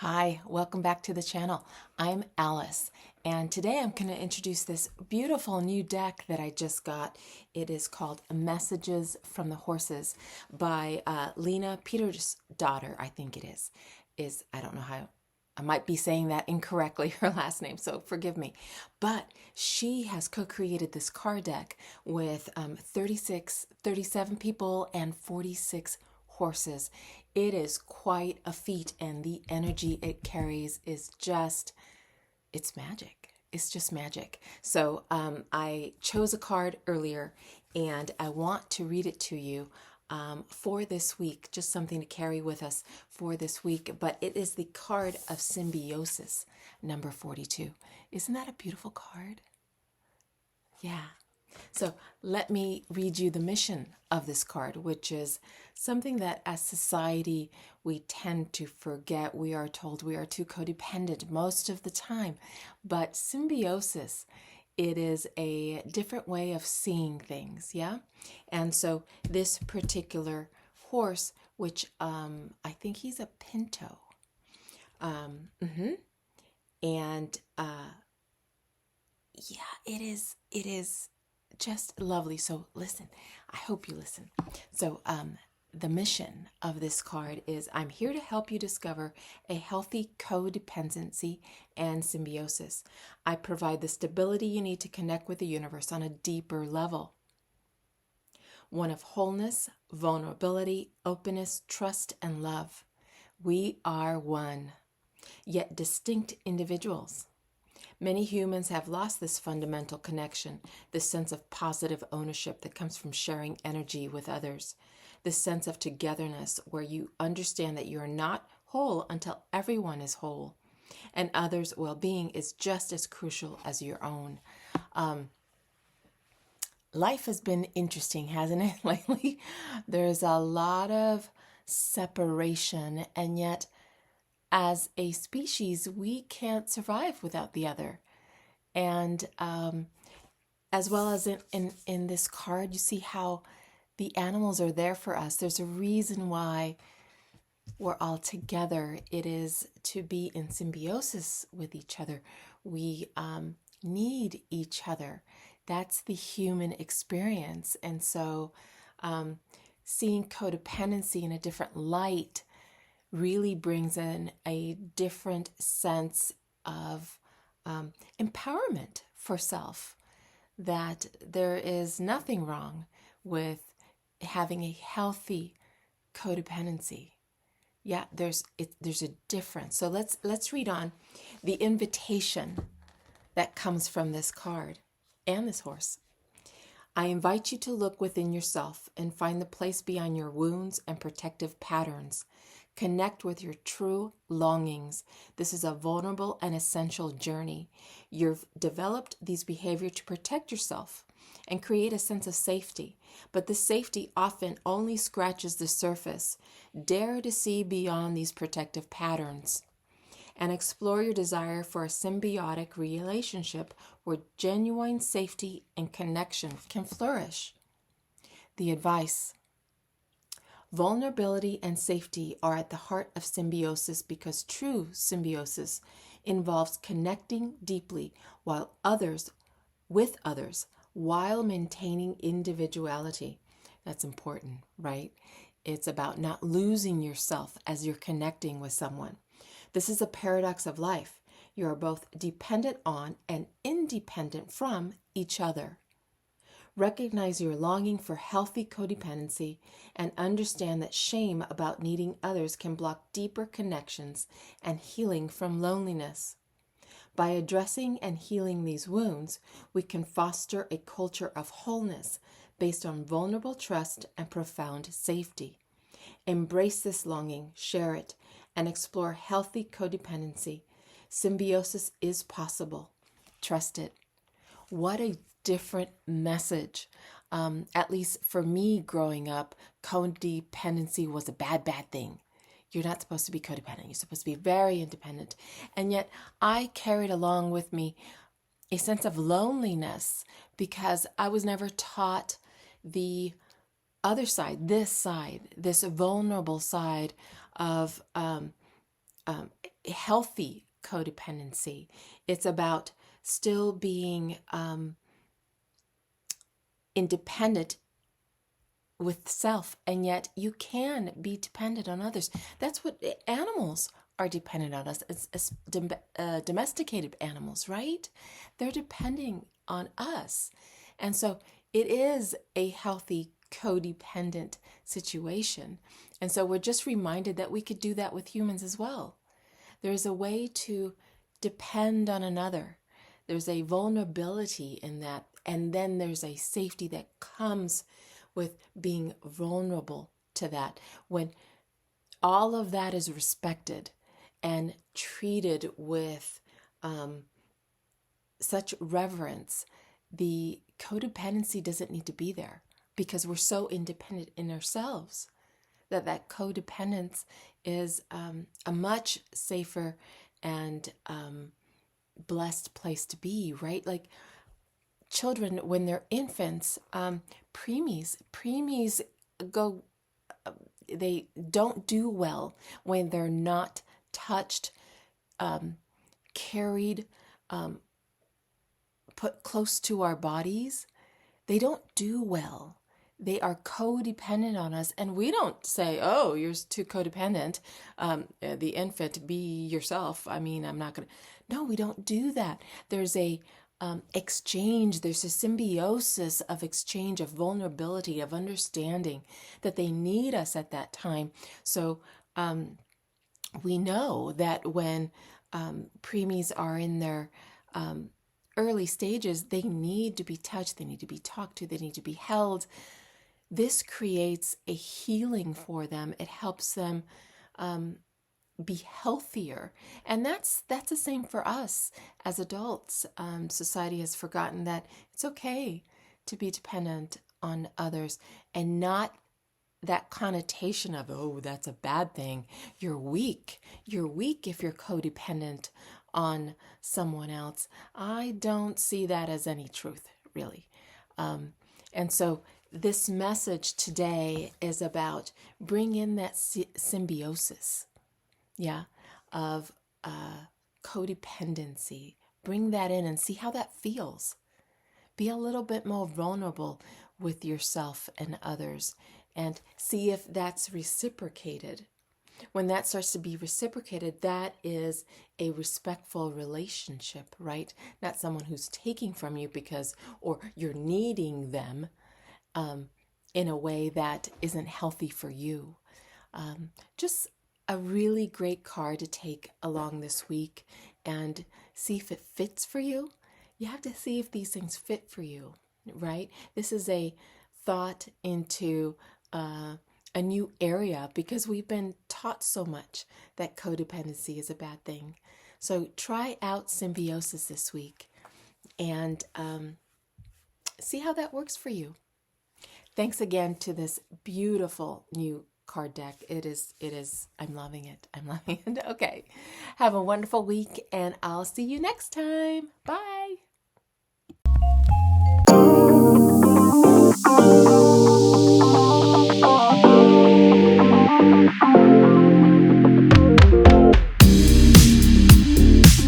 Hi, welcome back to the channel. I'm Alice, and today I'm going to introduce this beautiful new deck that I just got. It is called Messages from the Horses by Lena Peters' daughter, I think it is. I don't know how, I might be saying that incorrectly, her last name, so forgive me. But she has co-created this card deck with 37 people and 46 horses. It is quite a feat, and the energy it carries is just, it's magic. It's just magic. So I chose a card earlier, and I want to read it to you for this week, just something to carry with us for this week. But it is the card of Symbiosis, number 42. Isn't that a beautiful card? Yeah. So let me read you the mission of this card, which is something that as society we tend to forget. We are told we are too codependent most of the time. But symbiosis, it is a different way of seeing things, yeah? And so this particular horse, which I think he's a pinto, and yeah, it is just lovely. So listen, I hope you listen. So the mission of this card is I'm here to help you discover a healthy codependency and symbiosis. I provide the stability you need to connect with the universe on a deeper level. One of wholeness, vulnerability, openness, trust, and love. We are one, yet distinct individuals. Many humans have lost this fundamental connection, this sense of positive ownership that comes from sharing energy with others, this sense of togetherness where you understand that you are not whole until everyone is whole, and others' well-being is just as crucial as your own. Life has been interesting, hasn't it, lately? There's a lot of separation, and yet as a species, we can't survive without the other. And as well as in this card, you see how the animals are there for us. There's a reason why we're all together. It is to be in symbiosis with each other. We need each other. That's the human experience. And so seeing codependency in a different light really brings in a different sense of empowerment for self, that there is nothing wrong with having a healthy codependency. Yeah, there's a difference. So let's read on the invitation that comes from this card and this horse. I invite you to look within yourself and find the place beyond your wounds and protective patterns. Connect with your true longings. This is a vulnerable and essential journey. You've developed these behaviors to protect yourself and create a sense of safety, but this safety often only scratches the surface. Dare to see beyond these protective patterns and explore your desire for a symbiotic relationship where genuine safety and connection can flourish. The advice: vulnerability and safety are at the heart of symbiosis because true symbiosis involves connecting deeply with others while maintaining individuality. That's important, right? It's about not losing yourself as you're connecting with someone. This is a paradox of life. You are both dependent on and independent from each other. Recognize your longing for healthy codependency and understand that shame about needing others can block deeper connections and healing from loneliness. By addressing and healing these wounds, we can foster a culture of wholeness based on vulnerable trust and profound safety. Embrace this longing, share it, and explore healthy codependency. Symbiosis is possible. Trust it. What a different message. At least for me growing up, codependency was a bad thing. You're not supposed to be codependent. You're supposed to be very independent. And yet I carried along with me a sense of loneliness because I was never taught the other side, this vulnerable side of healthy codependency. It's about still being independent with self, and yet you can be dependent on others. That's what animals are dependent on us. It's domesticated animals, right? They're depending on us. And so it is a healthy codependent situation. And so we're just reminded that we could do that with humans as well. There's a way to depend on another. There's a vulnerability in that. And then there's a safety that comes with being vulnerable to that. When all of that is respected and treated with such reverence, the codependency doesn't need to be there, because we're so independent in ourselves that codependence is a much safer and blessed place to be, right? Like children, when they're infants, preemies go, they don't do well when they're not touched, carried, put close to our bodies. They don't do well. They are codependent on us, and we don't say, "Oh, you're too codependent. The infant, be yourself." I mean, I'm not gonna. No, we don't do that. There's a exchange. There's a symbiosis of exchange, of vulnerability, of understanding that they need us at that time. So we know that when preemies are in their early stages, they need to be touched, they need to be talked to, they need to be held. This creates a healing for them. It helps them be healthier. And that's the same for us as adults. Society has forgotten that it's okay to be dependent on others, and not that connotation of, oh, that's a bad thing. You're weak. You're weak if you're codependent on someone else. I don't see that as any truth, really. And so this message today is about bring in that symbiosis, of codependency. Bring that in and see how that feels. Be a little bit more vulnerable with yourself and others, and see if that's reciprocated. When that starts to be reciprocated, that is a respectful relationship, right? Not someone who's taking from you or you're needing them in a way that isn't healthy for you. Just a really great card to take along this week and see if it fits for you. You have to see if these things fit for you, right? This is a thought into a new area, because we've been taught so much that codependency is a bad thing. So try out symbiosis this week and see how that works for you. Thanks again to this beautiful new card deck. It is, I'm loving it. I'm loving it. Okay. Have a wonderful week, and I'll see you next time. Bye.